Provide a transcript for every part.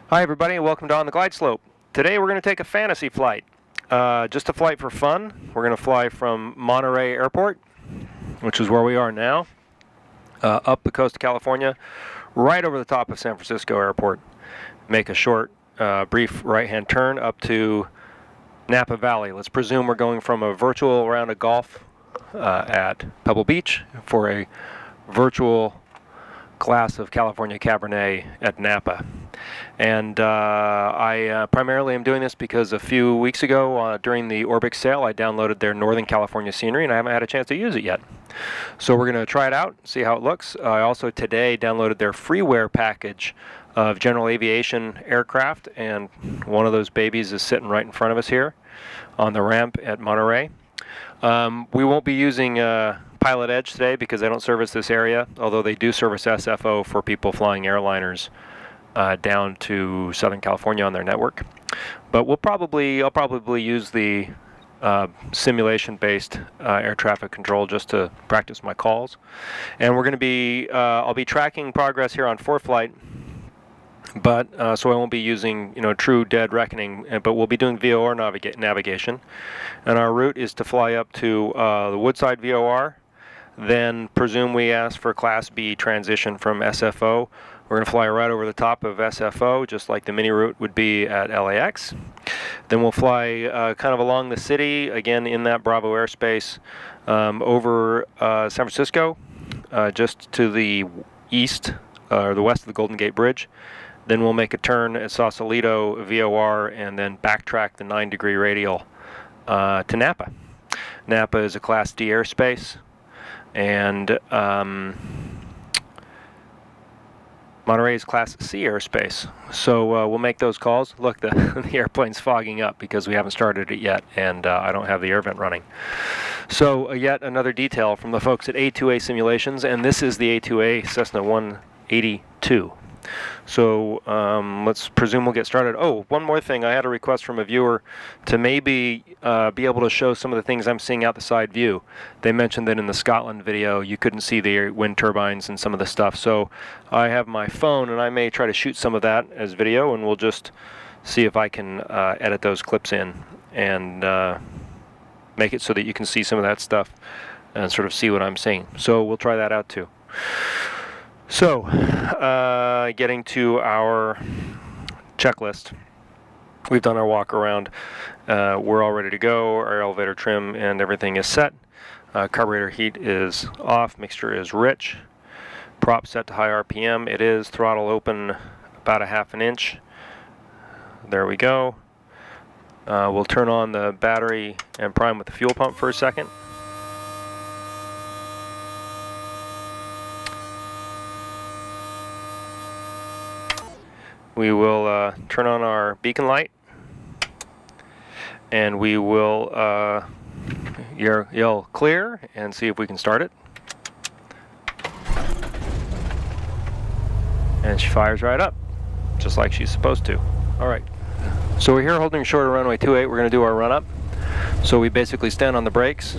Hi everybody and welcome to On the Glide Slope. Today we're going to take a fantasy flight. Just a flight for fun. We're going to fly from Monterey Airport, which is where we are now, up the coast of California, right over the top of San Francisco Airport. Make a short, brief right-hand turn up to Napa Valley. Let's presume we're going from a virtual round of golf at Pebble Beach for a virtual glass of California Cabernet at Napa. And I primarily am doing this because a few weeks ago during the Orbx sale I downloaded their Northern California scenery and I haven't had a chance to use it yet. So we're going to try it out, see how it looks. I also today downloaded their freeware package of general aviation aircraft, and one of those babies is sitting right in front of us here on the ramp at Monterey. We won't be using Pilot Edge today because they don't service this area, although they do service SFO for people flying airliners down to Southern California on their network. But I'll probably use the simulation-based air traffic control just to practice my calls. And we're going to be, I'll be tracking progress here on ForeFlight, but so I won't be using, true dead reckoning, but we'll be doing VOR navigation. And our route is to fly up to the Woodside VOR, then presume we ask for Class B transition from SFO. We're going to fly right over the top of SFO, just like the mini route would be at LAX. Then we'll fly kind of along the city, again in that Bravo airspace, over San Francisco, just to the east, or the west of the Golden Gate Bridge. Then we'll make a turn at Sausalito VOR and then backtrack the 9-degree radial to Napa. Napa is a Class D airspace, and Monterey is Class C airspace. So we'll make those calls. Look, the airplane's fogging up because we haven't started it yet, and I don't have the air vent running. So yet another detail from the folks at A2A Simulations, and this is the A2A Cessna 182. So let's presume we'll get started. Oh, one more thing. I had a request from a viewer to maybe be able to show some of the things I'm seeing out the side view. They mentioned that in the Scotland video you couldn't see the wind turbines and some of the stuff. So I have my phone and I may try to shoot some of that as video, and we'll just see if I can edit those clips in and make it so that you can see some of that stuff and sort of see what I'm seeing. So we'll try that out too. So, getting to our checklist, we've done our walk around. We're all ready to go. Our elevator trim and everything is set. Carburetor heat is off. Mixture is rich. Prop set to high RPM. It is. Throttle open about a ½ inch. There we go. We'll turn on the battery and prime with the fuel pump for a second. We will turn on our beacon light, and we will yell clear and see if we can start it. And she fires right up, just like she's supposed to. All right, so we're here holding short of runway 28. We're going to do our run up. So we basically stand on the brakes,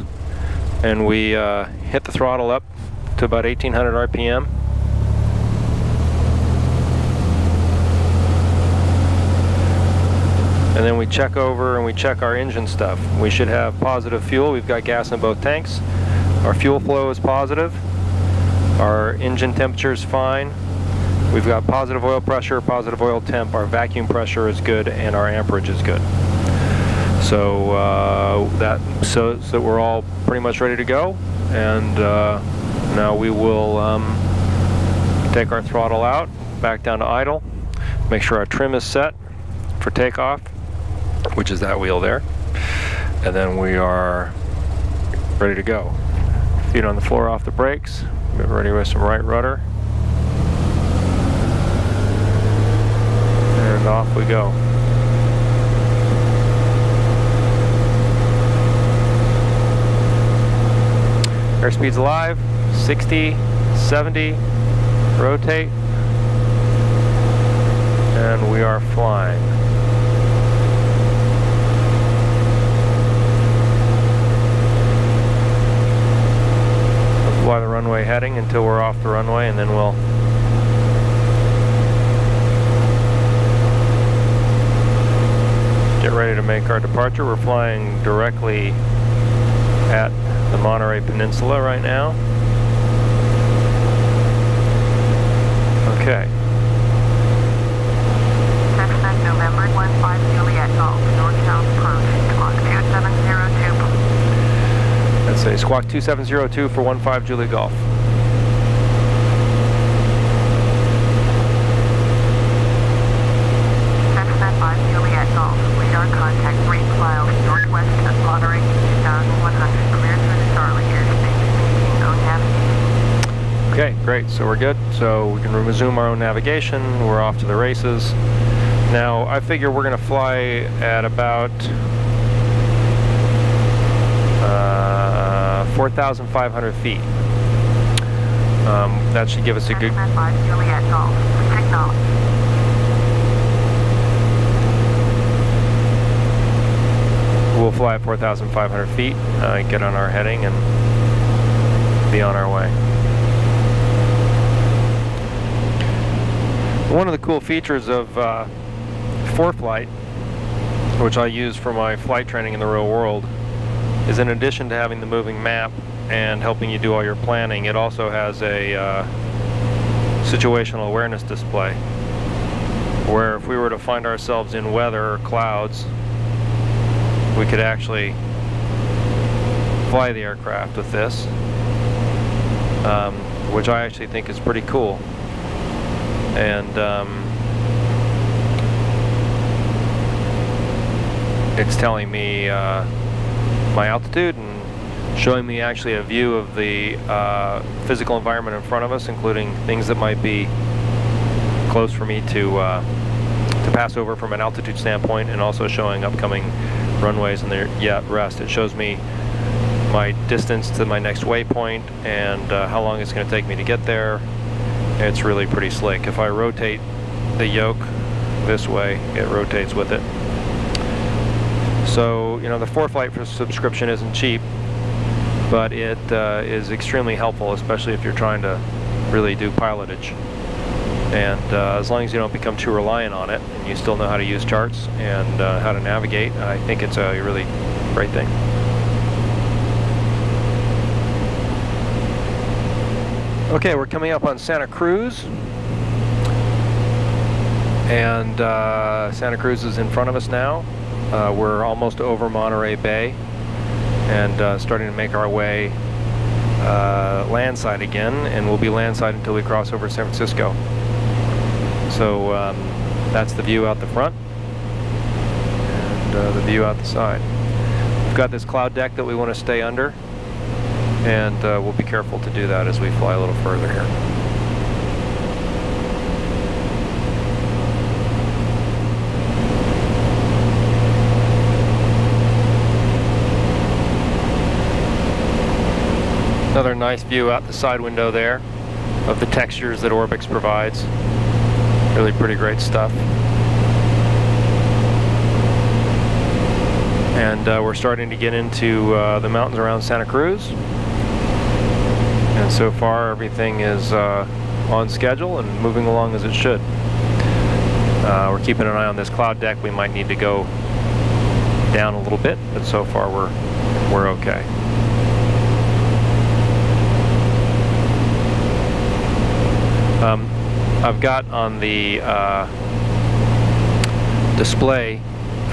and we hit the throttle up to about 1800 RPM. And then we check over and we check our engine stuff. We should have positive fuel. We've got gas in both tanks. Our fuel flow is positive. Our engine temperature is fine. We've got positive oil pressure, positive oil temp. Our vacuum pressure is good, and our amperage is good. So so we're all pretty much ready to go. And now we will take our throttle out, back down to idle. Make sure our trim is set for takeoff, which is that wheel there, and then we are ready to go. Feet on the floor off the brakes, get ready with some right rudder, and off we go. Airspeed's alive, 60, 70, rotate, and we are flying. Fly the runway heading until we're off the runway, and then we'll Get ready to make our departure. We're flying directly at the Monterey Peninsula right now. Okay. Cessna November 15 Juliet Golf, NorCal approach, squawk 2702. That's a squawk 2702 for 15 Juliet Golf. Cessna 5 Juliet Golf, radar contact 3 miles northwest of Monterey, 2100, clear through Starlink airspace, maintaining own navigation. Okay, great, so we're good. So we can resume our own navigation. We're off to the races. Now, I figure we're going to fly at about 4,500 feet. That should give us a good... Cessna 5 Juliet Golf, signal. We'll fly at 4,500 feet, get on our heading, and be on our way. One of the cool features of ForeFlight, which I use for my flight training in the real world, is in addition to having the moving map and helping you do all your planning, it also has a situational awareness display, where if we were to find ourselves in weather or clouds, we could actually fly the aircraft with this, which I actually think is pretty cool. And it's telling me my altitude and showing me actually a view of the physical environment in front of us, including things that might be close for me to pass over from an altitude standpoint, and also showing upcoming runways and their rest. It shows me my distance to my next waypoint and how long it's going to take me to get there. It's really pretty slick. If I rotate the yoke this way, it rotates with it. So, you know, the ForeFlight subscription isn't cheap, but it is extremely helpful, especially if you're trying to really do pilotage. And as long as you don't become too reliant on it, and you still know how to use charts and how to navigate, I think it's a really great thing. Okay, we're coming up on Santa Cruz, and Santa Cruz is in front of us now. We're almost over Monterey Bay and starting to make our way landside again, and we'll be landside until we cross over San Francisco. So that's the view out the front and the view out the side. We've got this cloud deck that we want to stay under, and we'll be careful to do that as we fly a little further here. Another nice view out the side window there of the textures that Orbx provides. Really pretty great stuff. And we're starting to get into the mountains around Santa Cruz. And so far everything is on schedule and moving along as it should. We're keeping an eye on this cloud deck. We might need to go down a little bit, but so far we're okay. I've got on the display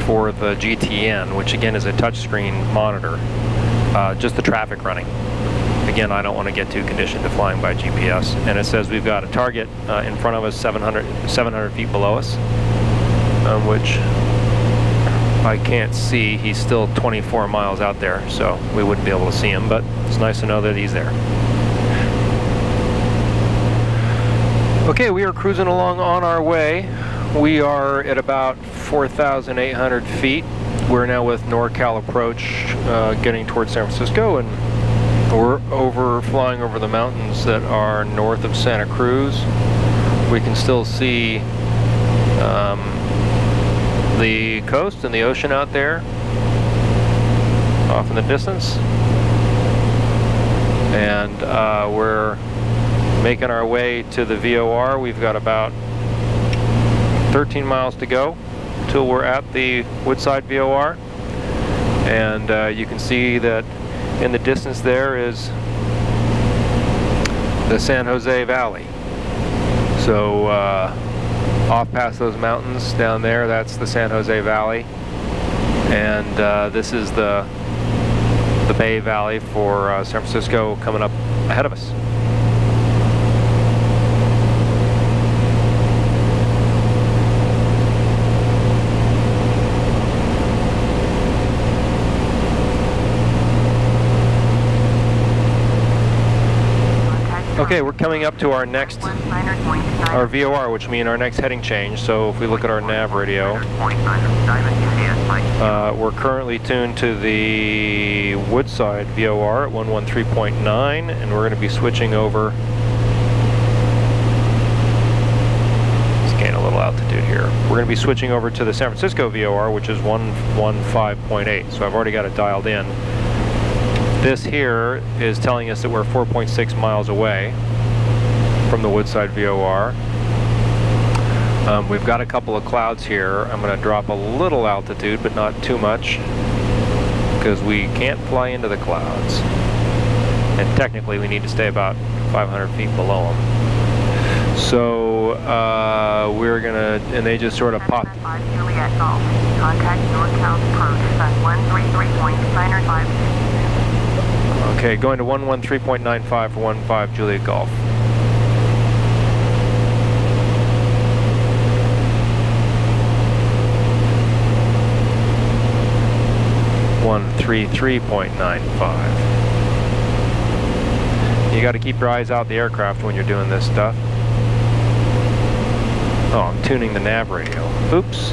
for the GTN, which again is a touchscreen monitor, just the traffic running. Again, I don't want to get too conditioned to flying by GPS. And it says we've got a target in front of us 700 feet below us, which I can't see. He's still 24 miles out there, so we wouldn't be able to see him, but it's nice to know that he's there. Okay, we are cruising along on our way. We are at about 4,800 feet. We're now with NorCal approach, getting towards San Francisco, and we're flying over the mountains that are north of Santa Cruz. We can still see the coast and the ocean out there off in the distance. And we're making our way to the VOR. We've got about 13 miles to go, till we're at the Woodside VOR. And you can see that in the distance there is the San Jose Valley. So off past those mountains down there, that's the San Jose Valley. And this is the Bay Valley for San Francisco coming up ahead of us. Okay, we're coming up to our next, our VOR, which means our next heading change. So if we look at our nav radio, we're currently tuned to the Woodside VOR at 113.9, and we're going to be switching over. Let's gain a little altitude here. We're going to be switching over to the San Francisco VOR, which is 115.8. So I've already got it dialed in. This here is telling us that we're 4.6 miles away from the Woodside VOR. We've got a couple of clouds here. I'm going to drop a little altitude, but not too much, because we can't fly into the clouds. And technically we need to stay about 500 feet below them. So we're going to, and they just sort of popped. Juliet Golf. Contact NorCal approach at 133.905. Okay, going to 113.95 for 15 Juliet Golf. You got to keep your eyes out the aircraft when you're doing this stuff. Oh, I'm tuning the nav radio. Oops.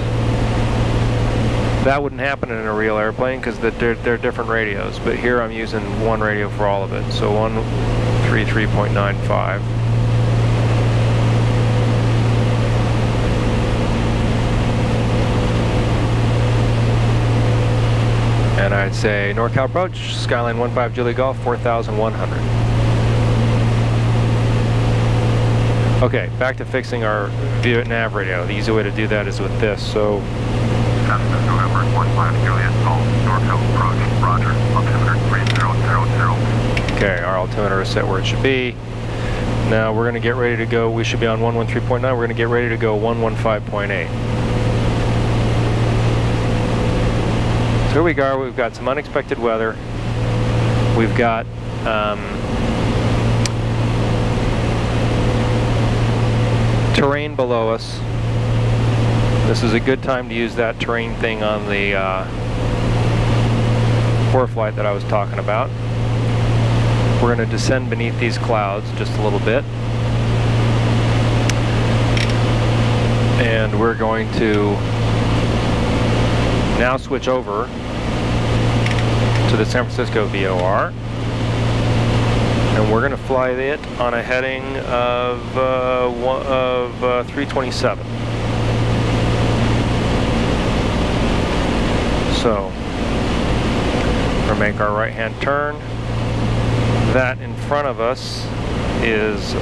That wouldn't happen in a real airplane because they're different radios, but here I'm using one radio for all of it. So 133.95. And I'd say NorCal approach, Skyline 15 Juliet Golf, 4,100. Okay, back to fixing our nav radio. The easy way to do that is with this. So Cessna November 15 Juliet Golf, NorCal approach, roger, altimeter 3000. Okay, our altimeter is set where it should be. Now we're going to get ready to go. We should be on 113.9. We're going to get ready to go 115.8. So here we go. We've got some unexpected weather. We've got terrain below us. This is a good time to use that terrain thing on the ForeFlight that I was talking about. We're going to descend beneath these clouds just a little bit. And we're going to now switch over to the San Francisco VOR. And we're going to fly it on a heading of 327. So, we're going to make our right-hand turn. That in front of us is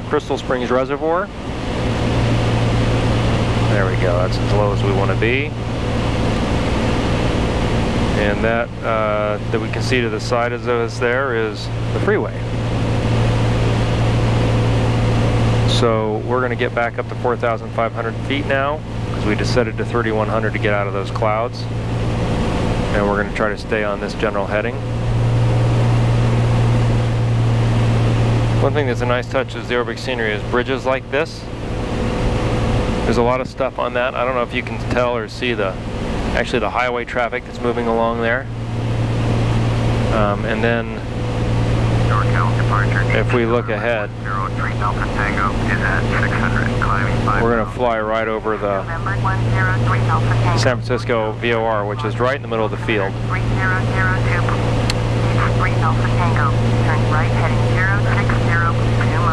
Crystal Springs Reservoir. There we go, that's as low as we want to be. And that that we can see to the side of us there is the freeway. So we're going to get back up to 4,500 feet now, because we descended to 3,100 to get out of those clouds. And we're going to try to stay on this general heading. One thing that's a nice touch is the Orbx scenery is bridges like this. There's a lot of stuff on that. I don't know if you can tell or see actually the highway traffic that's moving along there. And then if we look ahead, we're going to fly right over the San Francisco VOR, which is right in the middle of the field.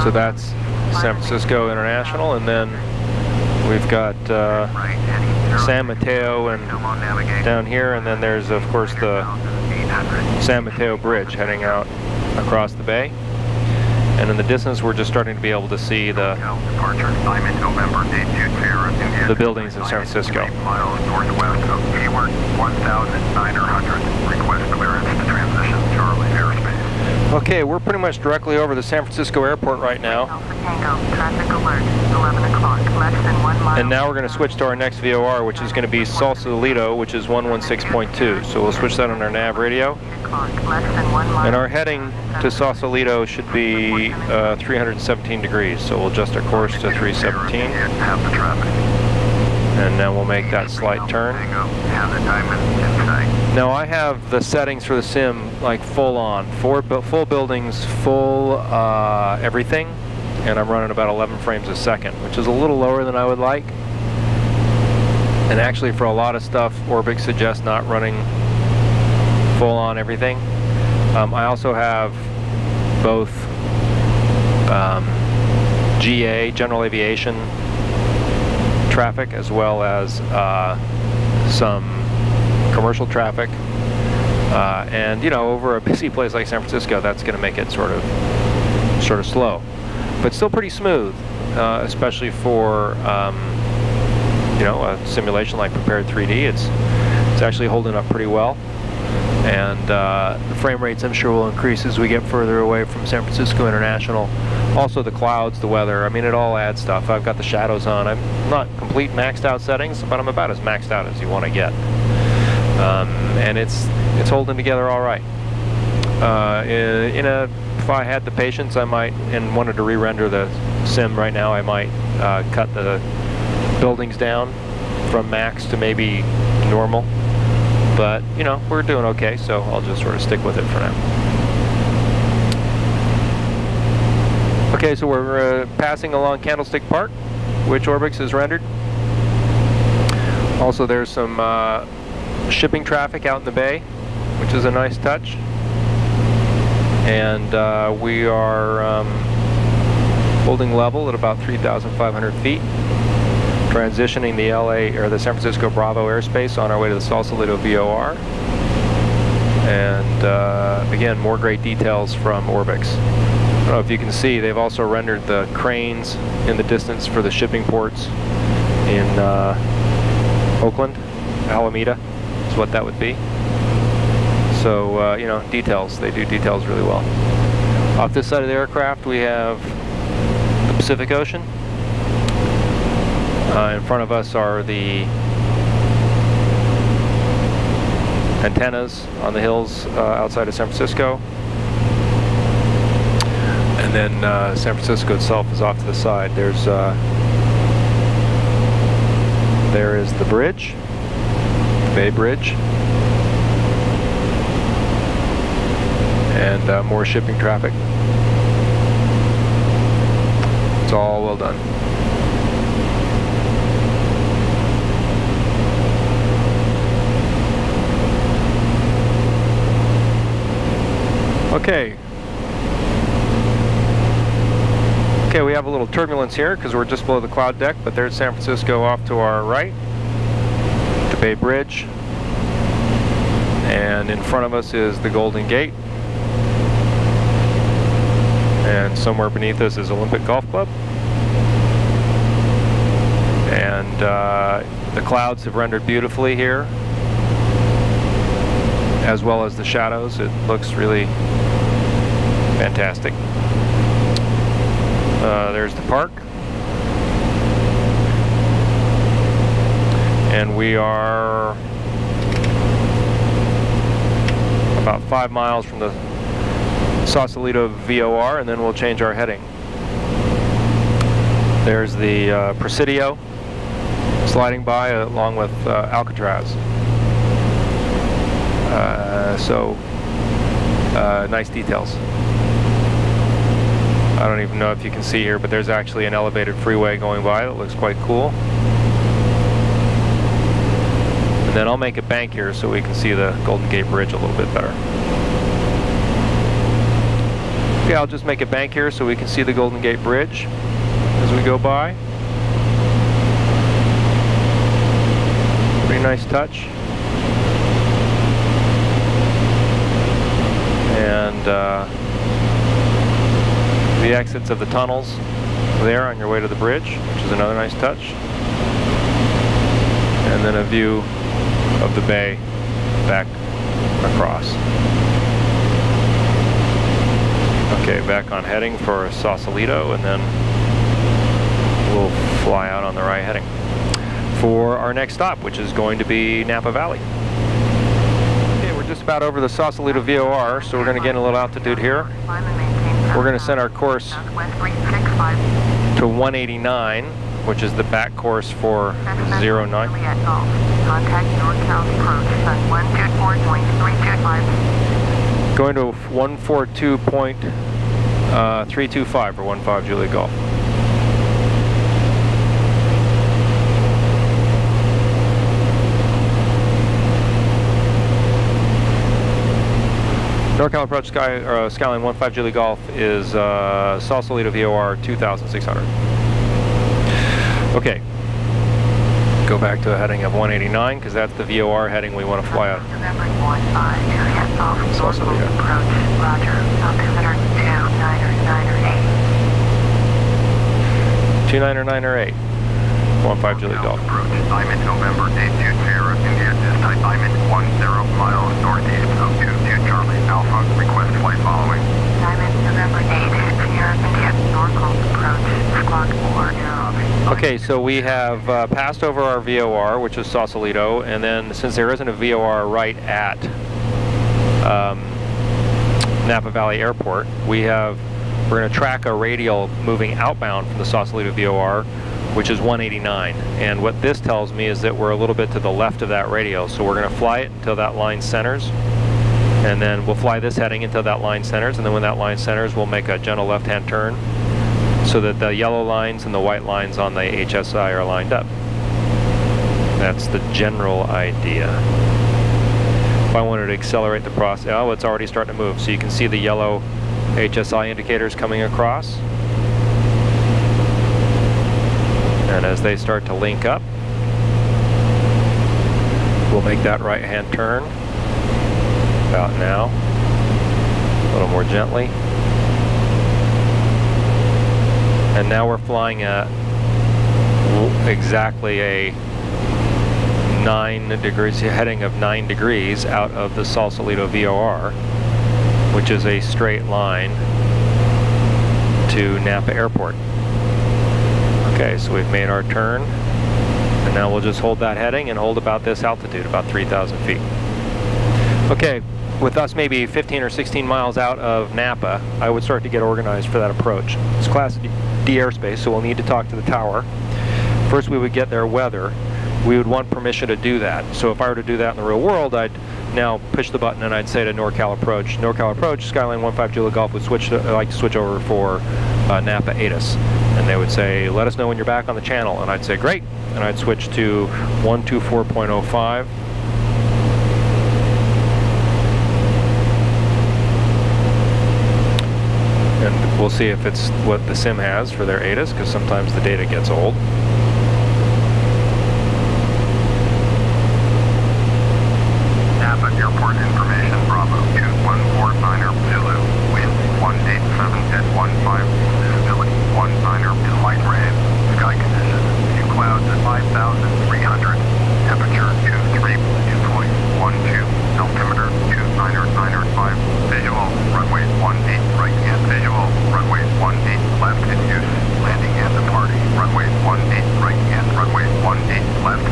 So that's San Francisco International, and then we've got San Mateo and down here, and then there's of course the San Mateo Bridge heading out across the bay. And in the distance, we're just starting to be able to see the buildings in San Francisco. 8 miles northwest of Keyword 1,900. Request clearance to transition Charlie airspace. Okay, we're pretty much directly over the San Francisco airport right now. Alpha Tango, traffic alert, 11 o'clock, less than 1 mile. And now we're going to switch to our next VOR, which is going to be Sausalito, which is 116.2. So we'll switch that on our nav radio. And our heading to Sausalito should be 317 degrees. So we'll adjust our course to 317. Have the traffic. And now we'll make that slight turn. Have the diamond in sight. Now I have the settings for the sim like full on, full buildings, full everything, and I'm running about 11 frames a second, which is a little lower than I would like. And actually for a lot of stuff, Orbx suggests not running full on everything. I also have both GA, general aviation traffic, as well as some commercial traffic, and you know, over a busy place like San Francisco, that's going to make it sort of slow, but still pretty smooth, especially for you know, a simulation like Prepare3d. It's actually holding up pretty well, and the frame rates I'm sure will increase as we get further away from San Francisco International. Also the clouds, the weather, I mean, it all adds stuff. I've got the shadows on. I'm not complete maxed out settings, but I'm about as maxed out as you want to get. And it's holding together all right. If I had the patience, I might, and wanted to re-render the sim right now, I might cut the buildings down from max to maybe normal. But you know, we're doing okay, so I'll just sort of stick with it for now. Okay, so we're passing along Candlestick Park, which Orbx has rendered. Also, there's some shipping traffic out in the bay, which is a nice touch. And we are holding level at about 3,500 feet, transitioning the LA or the San Francisco Bravo airspace on our way to the Sausalito VOR. And again, more great details from Orbx. I don't know if you can see, they've also rendered the cranes in the distance for the shipping ports in Oakland, Alameda is what that would be. So, you know, details, they do details really well. Off this side of the aircraft we have the Pacific Ocean. In front of us are the antennas on the hills outside of San Francisco. And then San Francisco itself is off to the side. There is the bridge, the Bay Bridge, and more shipping traffic. It's all well done. Okay. Okay, we have a little turbulence here because we're just below the cloud deck, but there's San Francisco off to our right, the Bay Bridge, and in front of us is the Golden Gate, and somewhere beneath us is Olympic Golf Club, and the clouds have rendered beautifully here, as well as the shadows. It looks really fantastic. There's the park, and we are about 5 miles from the Sausalito VOR, and then we'll change our heading. There's the Presidio sliding by along with Alcatraz. Nice details. I don't even know if you can see here, but there's actually an elevated freeway going by that looks quite cool. And then I'll make a bank here so we can see the Golden Gate Bridge a little bit better. Okay, I'll just make a bank here so we can see the Golden Gate Bridge as we go by. Pretty nice touch. And The exits of the tunnels there on your way to the bridge, which is another nice touch. And then a view of the bay back across. Okay, back on heading for Sausalito, and then we'll fly out on the right heading for our next stop, which is going to be Napa Valley. Okay, we're just about over the Sausalito VOR, so we're going to gain a little altitude here. We're going to send our course to 189, which is the back course for 09. Contact NorCal approach on 124.325. Going to 142.325 for 15 Juliet Golf. NorCal approach Skyline 15 Juliet Golf is Sausalito VOR 2600. Okay, go back to a heading of 189 because that's the VOR heading we want to fly out. November 15 Juliet Golf, Sausalito approach, Roger, altimeter 29908. 15 Juliet Golf. Approach, Diamond November 820 India, this type Diamond 10 miles northeast of 22 Charlie Alpha, request flight following. Diamond November 820 India, NorCal approach, squawk 4. Okay, so we have passed over our VOR, which is Sausalito, and then since there isn't a VOR right at Napa Valley Airport, we're going to track a radial moving outbound from the Sausalito VOR, which is 189. And what this tells me is that we're a little bit to the left of that radial, so we're going to fly it until that line centers, and then we'll fly this heading until that line centers, and then when that line centers, we'll make a gentle left-hand turn so that the yellow lines and the white lines on the HSI are lined up. That's the general idea. If I wanted to accelerate the process, oh, it's already starting to move. So you can see the yellow HSI indicators coming across. And as they start to link up, we'll make that right-hand turn about now, a little more gently. And now we're flying at exactly a 9 degrees, heading of 9 degrees out of the Sausalito VOR, which is a straight line to Napa Airport. Okay, so we've made our turn, and now we'll just hold that heading and hold about this altitude, about 3,000 feet. Okay, with us maybe 15 or 16 miles out of Napa, I would start to get organized for that approach. It's Class D airspace, so we'll need to talk to the tower. First, we would get their weather. We would want permission to do that. So if I were to do that in the real world, I'd now push the button and I'd say to NorCal approach, Skyline 15 Juliet Golf would I'd like to switch over for Napa ATIS. And they would say, let us know when you're back on the channel. And I'd say, great. And I'd switch to 124.05. And we'll see if it's what the sim has for their ATIS, because sometimes the data gets old. Napa Airport information, Bravo 2149er Zulu, wind 187 at 15, visibility 19er in light rain, sky conditions, few clouds at 5,300, temperature 23 dew point 12, altimeter 299.5, visual, runway 18 right and visual, runway 18 left in use, landing and departing, runway 18 right and runway 18 left,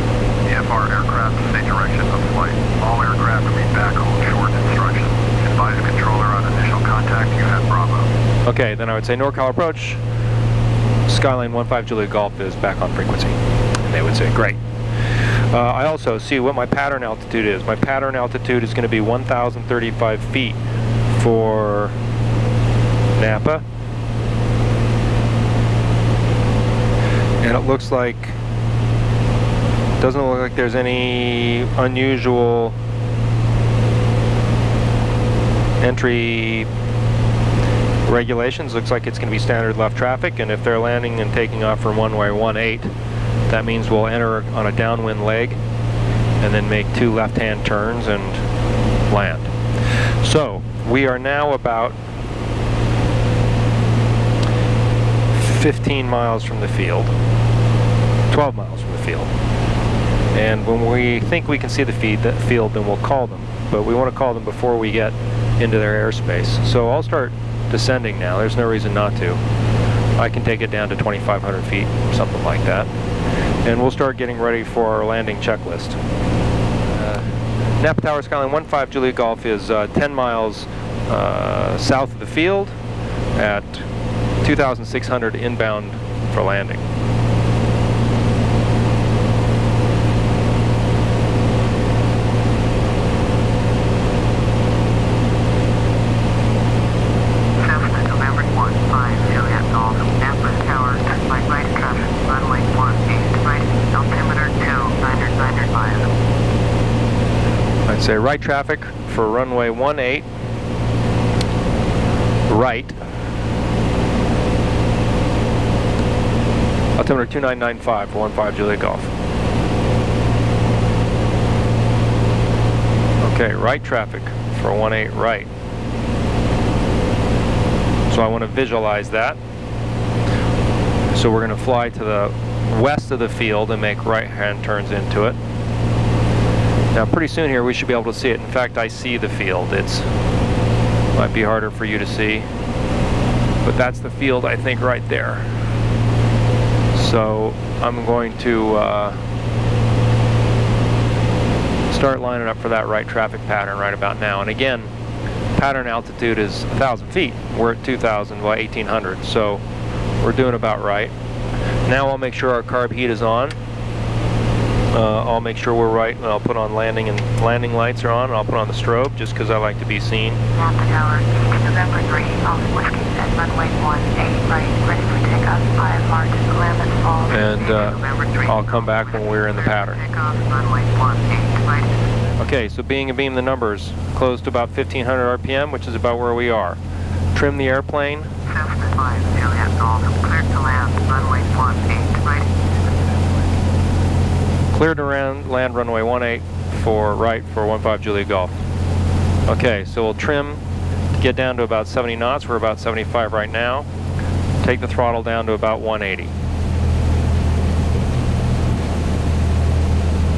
VFR aircraft, state direction of flight, all aircraft read back hold short instructions, advise controller on initial contact, you have Bravo. Okay, then I would say NorCal approach, Skyline 15 Juliet Golf is back on frequency. And they would say, great. I also see what my pattern altitude is. My pattern altitude is going to be 1,035 feet for Napa. And it looks like, doesn't look like there's any unusual entry regulations. Looks like it's going to be standard left traffic, and if they're landing and taking off from runway 18, that means we'll enter on a downwind leg and then make 2 left-hand turns and land. So we are now about 15 miles from the field, 12 miles from the field. And when we think we can see the field, then we'll call them. But we want to call them before we get into their airspace. So I'll start descending now. There's no reason not to. I can take it down to 2,500 feet, something like that. And we'll start getting ready for our landing checklist. Napa Tower Skyline 15 Juliet Golf is 10 miles south of the field at 2,600 inbound for landing. Cessna, November 15 Juliet Golf, Napa Tower, by right traffic, runway 18, right, altimeter 2, 995. I'd say right traffic for runway 18, right, altimeter 2995 for 15 Juliet Golf. Okay, right traffic for 18 right. So I want to visualize that. So we're going to fly to the west of the field and make right-hand turns into it. Now pretty soon here we should be able to see it. In fact, I see the field. It's might be harder for you to see, but that's the field, I think, right there. So I'm going to start lining up for that right traffic pattern right about now. And again, pattern altitude is 1,000 feet. We're at 2,000, well, 1,800, so we're doing about right. Now I'll make sure our carb heat is on. I'll make sure we're right, and I'll put on landing lights are on, and I'll put on the strobe just because I like to be seen. Napa Tower, November 3, off Whiskey at runway 18, right, ready for takeoff, 5 March, Klamath Falls. And I'll come back when we're in the pattern. Takeoff, runway 18, right. Okay, so being abeam the numbers, close to about 1,500 RPM, which is about where we are. Trim the airplane. Cessna 5 Juliet Golf, cleared to land, runway 18, right. Clear to land runway 18 for right for 15 Juliet Golf. Okay, so we'll trim to get down to about 70 knots. We're about 75 right now. Take the throttle down to about 180.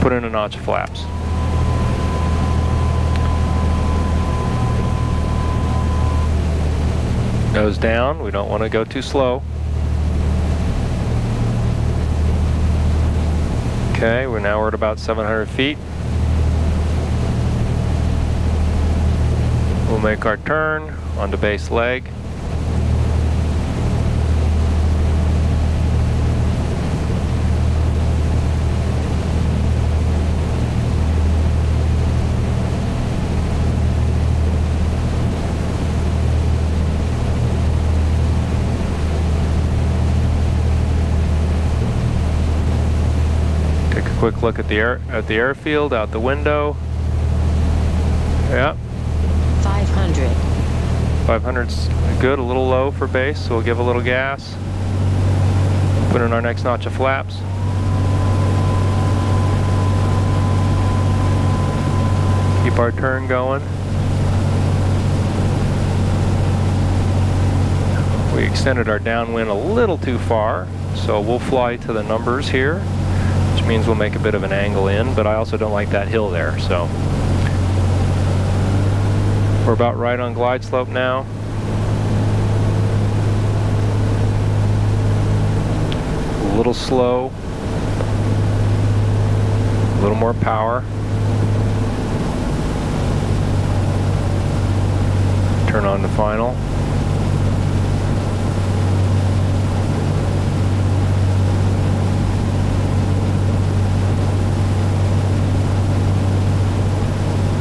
Put in a notch of flaps. Nose down. We don't want to go too slow. Okay, we're at about 700 feet. We'll make our turn onto base leg. Quick look at the airfield out the window. Yep. 500. 500's good, a little low for base, so we'll give a little gas. Put in our next notch of flaps. Keep our turn going. We extended our downwind a little too far, so we'll fly to the numbers here. Which means we'll make a bit of an angle in, but I also don't like that hill there, so. We're about right on glide slope now. A little slow. A little more power. Turn on to final.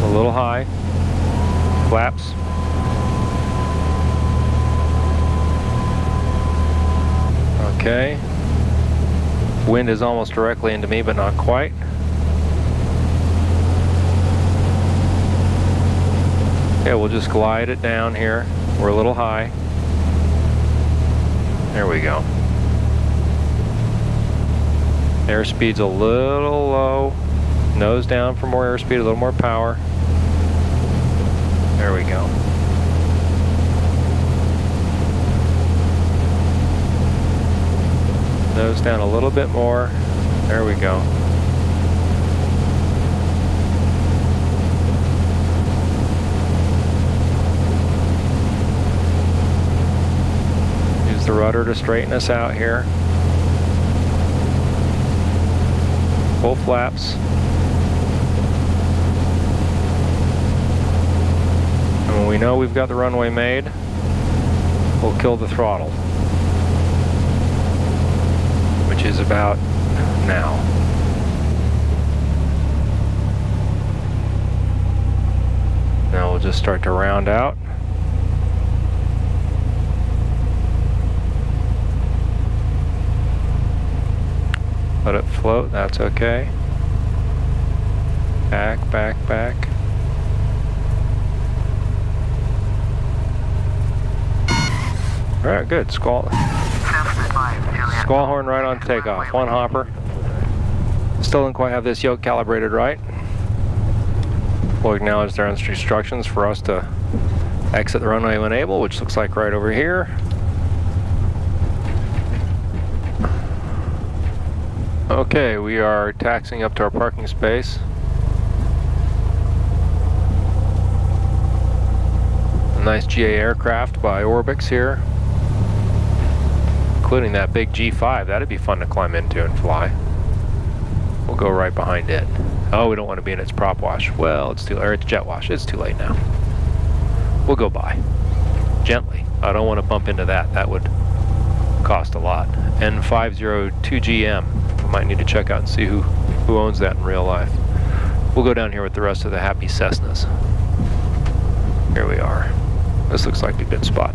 A little high. Flaps. Okay. Wind is almost directly into me, but not quite. Okay, we'll just glide it down here. We're a little high. There we go. Airspeed's a little low. Nose down for more airspeed, a little more power. There we go. nose down a little bit more. There we go. Use the rudder to straighten us out here. Full flaps. And when we know we've got the runway made, we'll kill the throttle, which is about now. Now we'll just start to round out. Let it float, that's okay. Back, back, back. Alright, good. Squall horn right on takeoff. One hopper. Still don't quite have this yoke calibrated right. We'll acknowledge their instructions for us to exit the runway when able, which looks like right over here. Okay, we are taxiing up to our parking space. A nice GA aircraft by Orbx here, including that big G5. That'd be fun to climb into and fly. We'll go right behind it. Oh, we don't want to be in its prop wash. Well, it's too, or its jet wash. It's too late now. We'll go by. Gently. I don't want to bump into that. That would cost a lot. N502GM. We might need to check out and see who owns that in real life. We'll go down here with the rest of the happy Cessnas. Here we are. This looks like a good spot.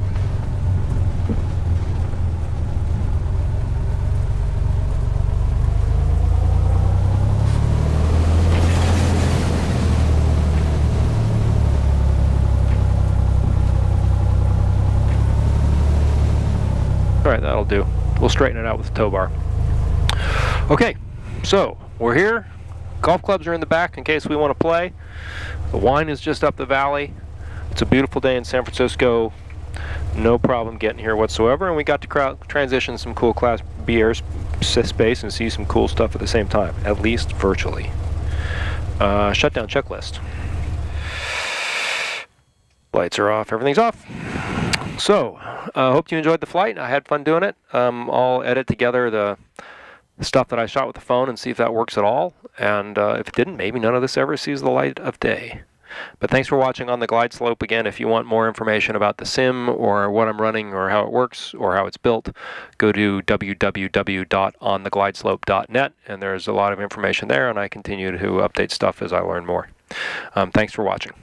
Alright, that'll do. We'll straighten it out with the tow bar. Okay, so we're here. Golf clubs are in the back in case we want to play. The wine is just up the valley. It's a beautiful day in San Francisco. No problem getting here whatsoever, and we got to transition some cool Class B airspace and see some cool stuff at the same time, at least virtually. Shutdown checklist. Lights are off, everything's off. So, hope you enjoyed the flight. I had fun doing it. I'll edit together the stuff that I shot with the phone and see if that works at all. And if it didn't, maybe none of this ever sees the light of day. But thanks for watching on the glide slope. Again, if you want more information about the sim or what I'm running or how it works or how it's built, go to www.ontheglideslope.net, and there's a lot of information there, and I continue to update stuff as I learn more. Thanks for watching.